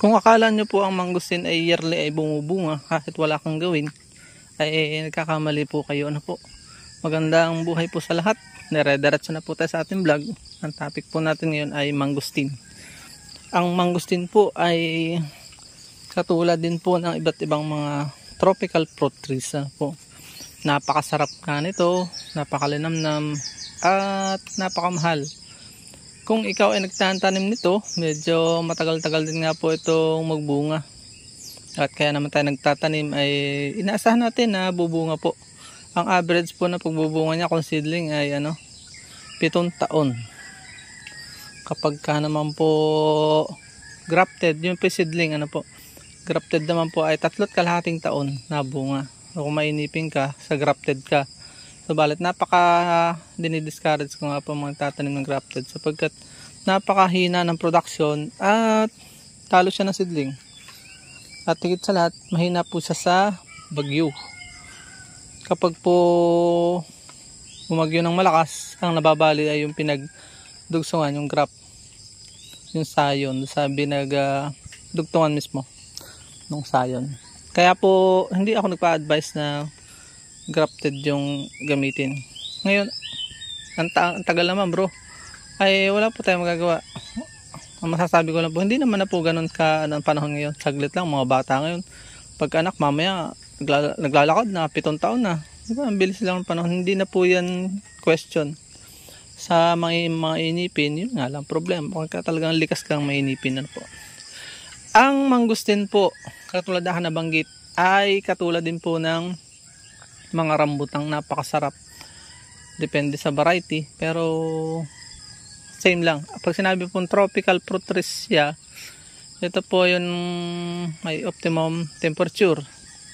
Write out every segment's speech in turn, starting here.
Kung akala nyo po ang mangustin ay yearly ay bumubunga kahit wala kang gawin, ay nagkakamali po kayo. Ano po? Magandang buhay po sa lahat. Dire-diretso na po tayo sa ating vlog. Ang topic po natin ngayon ay mangustin. Ang mangustin po ay katulad din po ng iba't ibang mga tropical fruit trees. Ano po? Napakasarap na nito, napakalinamnam at napakamahal. Kung ikaw ay nagtatanim nito, medyo matagal-tagal din nga po itong magbunga. At kaya naman tayo nagtatanim ay inaasahan natin na bubunga po. Ang average po na pagbubunga niya kung seedling ay 7 taon. Kapag ka naman po grafted, yung seedling grafted naman po ay 3.5 taon na bunga. So, kung mainipin ka, sa grafted ka. Subalit napaka dinidiscourage ko nga po mga tatanim ng grafted sapagkat napakahina ng production at talo siya ng seedling. At higit sa lahat, mahina po siya sa bagyo. Kapag po bumagyo ng malakas, ang nababali ay yung pinagdugsungan, yung graft, yung sayon, sa binagdugtungan mismo ng sayon. Kaya po hindi ako nagpa-advise na grafted yung gamitin. Ngayon, ang tagal naman bro, ay wala po tayong magagawa. Ang masasabi ko lang po, hindi naman na po ganun ka ang panahon ngayon. Saglit lang, mga bata ngayon. Pag anak, mamaya naglalakad na, 7 taon na. Diba? Ang bilis lang ng panahon. Hindi na po yan question. Sa mga inipin, yun nga lang problem. Pagka talagang likas kang mainipin na po. Ang mangustin po, katulad na nabanggit, ay katulad din po ng mga rambutang napakasarap. Depende sa variety, pero same lang. Pag sinabi pong tropical fruit trees siya, ito po yung may optimum temperature,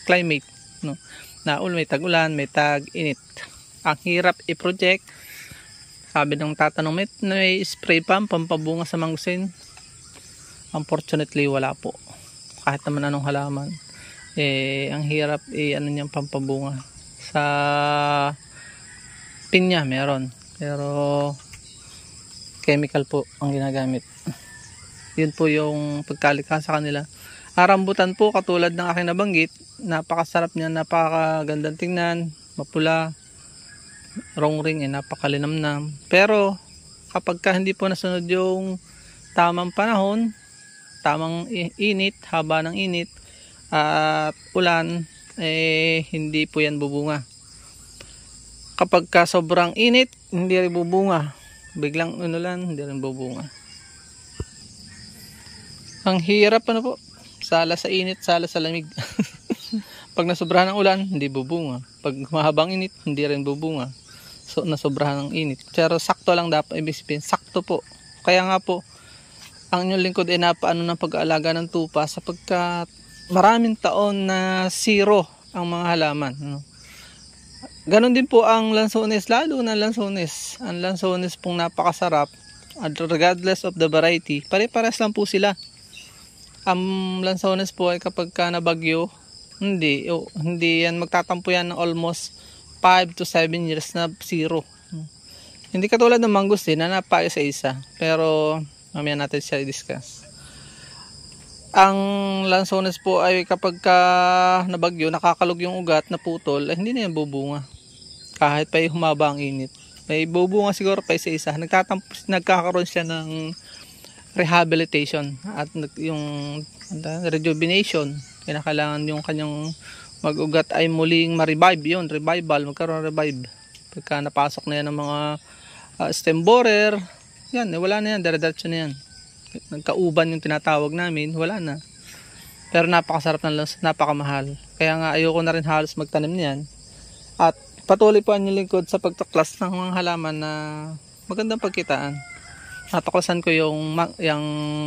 climate, no? Na may tag-ulan, may tag-init. Ang hirap i-project. Sabi ng tatanong, may spray pump, pampabunga sa mangustin. Unfortunately, wala po. Kahit naman anong halaman, ang hirap niyang pampabunga. Sa pinya meron, pero chemical po ang ginagamit. Yun po yung pagkalikha sa kanila. Rambutan po katulad ng aking nabanggit, napakasarap niya, napakagandang tingnan, mapula, ring, napakalinamnam. Pero kapag hindi po nasunod yung tamang panahon, tamang init, haba ng init at ulan, hindi po yan bubunga. Kapag sobrang init, hindi rin bubunga. Biglang unulan, hindi rin bubunga. Ang hirap po, sala sa init, sala sa lamig. Pag nasobrahan ng ulan, hindi bubunga. Pag mahabang init, hindi rin bubunga. So nasobrahan ng init. Pero sakto lang dapat, ibig sabihin, sakto po. Kaya nga po, ang inyong lingkod ay napaano ng pag-aalaga ng tupa sapagkat maraming taon na zero ang mga halaman. Ganon din po ang lansones, lalo na lansones. Ang lansones pong napakasarap, regardless of the variety. Pare-pares lang po sila. Ang lansones po ay kapag nabagyo, hindi yan magtatampo yan ng almost 5 to 7 years na zero. Hindi katulad ng mangustin na napa-isa-isa. Pero mamaya natin siya i-discuss. Ang lansones po ay kapag nabagyo, nakakalog yung ugat na putol, hindi na yan bubunga. Kahit pa humaba ang init. May bubunga siguro pa isa-isa. Nagkakaroon siya ng rehabilitation at yung rejuvenation. Kinakailangan yung kanyang mag-ugat ay muling ma-revive. Yun, magkaroon revive. Pagka napasok na yan ng mga stem borer, yan, wala na yan, dire-diretso na yan. Nagkauban yung tinatawag namin, wala na. Pero napakasarap ng lansones, napakamahal. Kaya nga ayoko na rin halos magtanim niyan. At patuloy po ang lingkod sa pagtuklas ng mga halaman na magandang pagkitaan. Natuklasan ko yung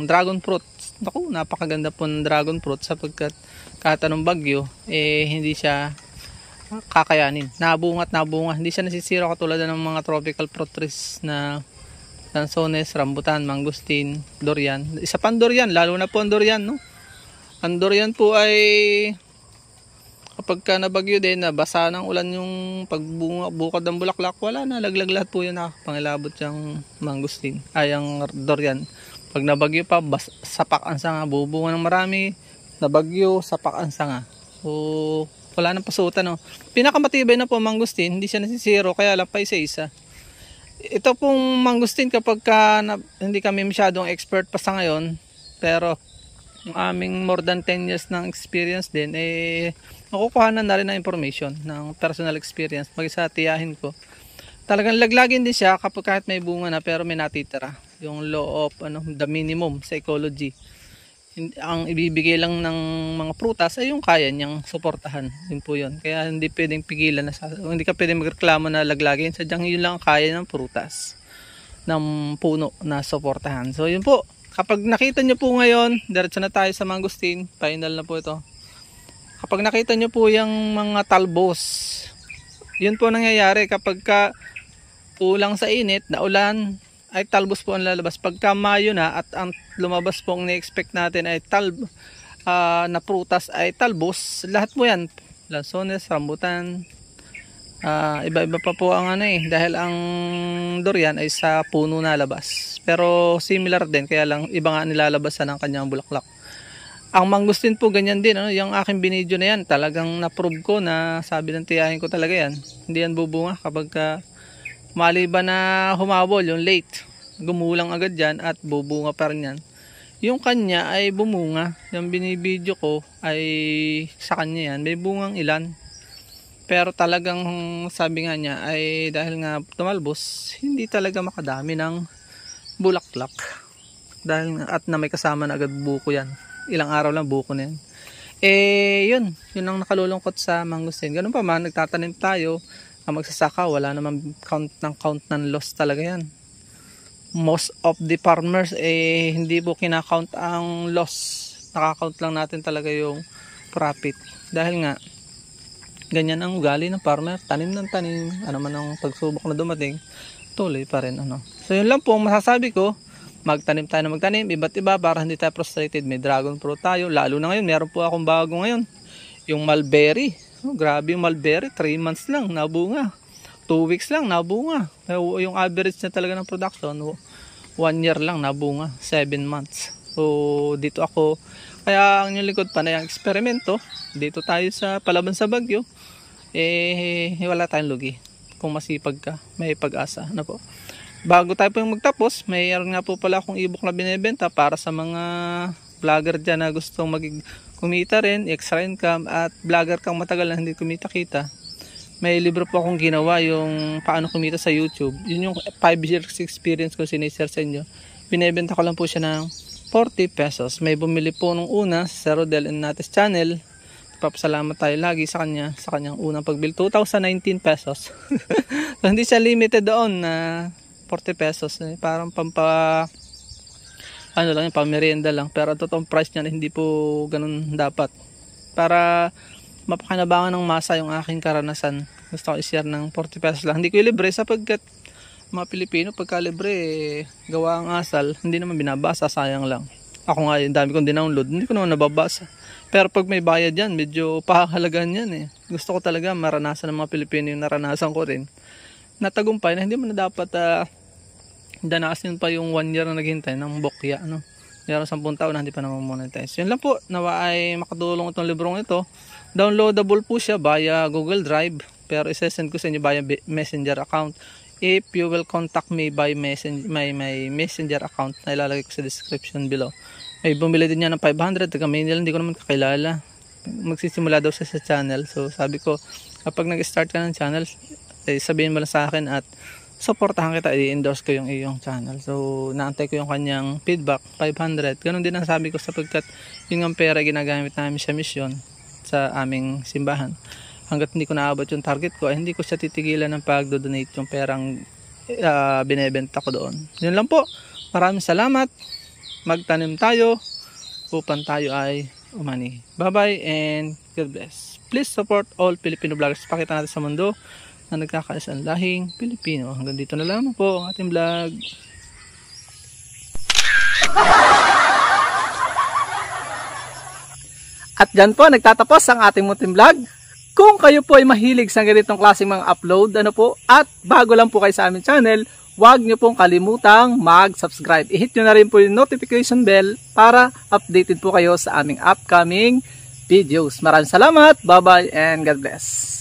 dragon fruit. Naku, napakaganda po ng dragon fruit sapagkat kahit anong bagyo, hindi siya kakayanin. Nabunga. Hindi siya nasisira katulad ng mga tropical fruit trees na lansones, rambutan, mangustin, durian. Isa pang durian, lalo na po ang durian, no? Ang durian po ay kapag ka nabagyo din, nabasa ng ulan yung pagbukad ng bulaklak, wala na, laglag lahat po yun, nakapangilabot yung mangustin, ay yung durian. Pag nabagyo pa, sapak ang sanga, bubunga ng marami, nabagyo, sapak ang sanga. O wala nang pasutan, no. Pinakamatibay na po mangustin, hindi siya nasisiro, kaya lang pa isa-isa. Ito pong mangustin kapag ka hindi kami masyadong expert pa sa ngayon, pero aming more than 10 years ng experience din, makukuha na rin ng information ng personal experience. Mag-isa tiyahin ko. Talagang laglagin din siya kapag kahit may bunga na pero may natitira. Yung law of the minimum psychology. Ang ibibigay lang ng mga prutas ay yung kaya niyang suportahan. Yun po yun. Kaya hindi pwedeng pigilan hindi ka pwedeng magreklamo na laglagin. Sadyang yun lang ang kaya ng prutas ng puno na suportahan. So yun po. Kapag nakita nyo po ngayon, diretso na tayo sa mangustin. Final na po ito. Kapag nakita nyo po yung mga talbos, yun po nangyayari kapag kulang sa init, naulan, ay talbos po ang lalabas. Pagka Mayo na at ang lumabas po ang ni-expect natin ay na prutas ay talbos, lahat po yan. Lansones, rambutan, iba-iba pa po ang dahil ang durian ay sa puno na labas. Pero similar din, kaya lang iba nga nilalabasan ng kanyang bulaklak. Ang mangustin po ganyan din, yung aking binidyo na yan, talagang na-prove ko na sabi ng tiyahin ko talaga yan. Hindi yan bubunga kapag maliban na humabol, yung late, gumulang agad yan at bubunga pa rin yan. Yung kanya ay bumunga, yung binibidyo ko ay sa kanya yan, may bungang ilan. Pero talagang sabi nga niya ay dahil nga tumalbos, hindi talaga makadami ng bulaklak. Dahil at na may kasama na agad buko yan. Ilang araw lang buko na yan. Yun ang nakalulungkot sa mangustin. Ganun pa man, nagtatanim tayo, ang magsasaka, wala naman count ng loss talaga yan. Most of the farmers hindi po kinakount ang loss. Nakakount lang natin talaga yung profit. Dahil nga ganyan ang ugali ng farmer, tanim ng tanim, ano man ang pagsubok na dumating, tuloy pa rin So yun lang po ang masasabi ko, magtanim tayo na magtanim, iba't iba para hindi tayo frustrated. May dragon fruit tayo, lalo na ngayon, meron po akong bago ngayon, yung mulberry. Grabe yung mulberry, 3 months lang nabunga, 2 weeks lang nabunga. Yung average na talaga ng production, 1 year lang nabunga, 7 months. So dito ako, kaya ang yung likod pa na yung eksperimento, dito tayo sa palaban sa bagyo, wala tayong lugi. Kung masipag ka, may pag-asa na po. Bago tayo po yung magtapos, mayroon nga po pala akong ebook na binibenta para sa mga vlogger dyan na gustong kumita rin, extra income, at vlogger kang matagal na hindi kumita-kita. May libro po akong ginawa, yung paano kumita sa YouTube. Yun yung 5 years experience ko sinishare sa inyo. Binibenta ko lang po siya ng 40 pesos. May bumili po nung una sa Rodel Inates channel. Papasalamat tayo lagi sa kanyang unang pagbil, 2019 pesos. So, hindi siya limited doon na 40 pesos. Parang lang, pamerienda lang. Pero totoong price niya hindi po ganun dapat. Para mapakinabangan ng masa yung aking karanasan. Gusto ko i-share ng 40 pesos lang. Hindi ko libre sapagkat mga Pilipino pagka libre, gawa ang asal, hindi naman binabasa, sayang lang. Ako nga, yung dami kong dinownload, hindi ko naman nababasa. Pero pag may bayad yan, medyo pahahalagan yan Gusto ko talaga maranasan ng mga Pilipino yung naranasan ko rin. Natagumpay na hindi mo na dapat danasin pa yung 1 year na naghintay ng bokya. Meron 10 taon na hindi pa naman monetize. Yun lang po, nawa ay makatulong itong librong ito. Downloadable po siya via Google Drive. Pero isesend ko sa inyo via Messenger account. If you will contact me by my Messenger account na ilalagay ko sa description below. May bumili din niya ng 500, taga-Maynila, hindi ko naman kakilala. Magsisimula daw siya sa channel. So sabi ko, kapag nag-start ka ng channel, sabihin mo lang sa akin at supportahan kita, i-endorse ko yung iyong channel. So naantay ko yung kanyang feedback, 500. Ganun din ang sabi ko sapagkat yung ang pera ginagamit namin sa mission sa aming simbahan. Hanggat hindi ko naabot yung target ko, hindi ko siya titigilan ng pag-donate yung perang binebenta ko doon. Yun lang po. Maraming salamat. Magtanim tayo upang tayo ay umani. Bye-bye and God bless. Please support all Filipino vloggers. Pakita natin sa mundo na nagkakaisang lahing Pilipino. Hanggang dito na lamang po ang ating vlog. At dyan po nagtatapos ang ating munting vlog. Kung kayo po ay mahilig sa ganitong klaseng mga upload, at bago lang po kayo sa aming channel, huwag nyo pong kalimutang mag-subscribe. I-hit nyo na rin po yung notification bell para updated po kayo sa aming upcoming videos. Maraming salamat, bye-bye, and God bless.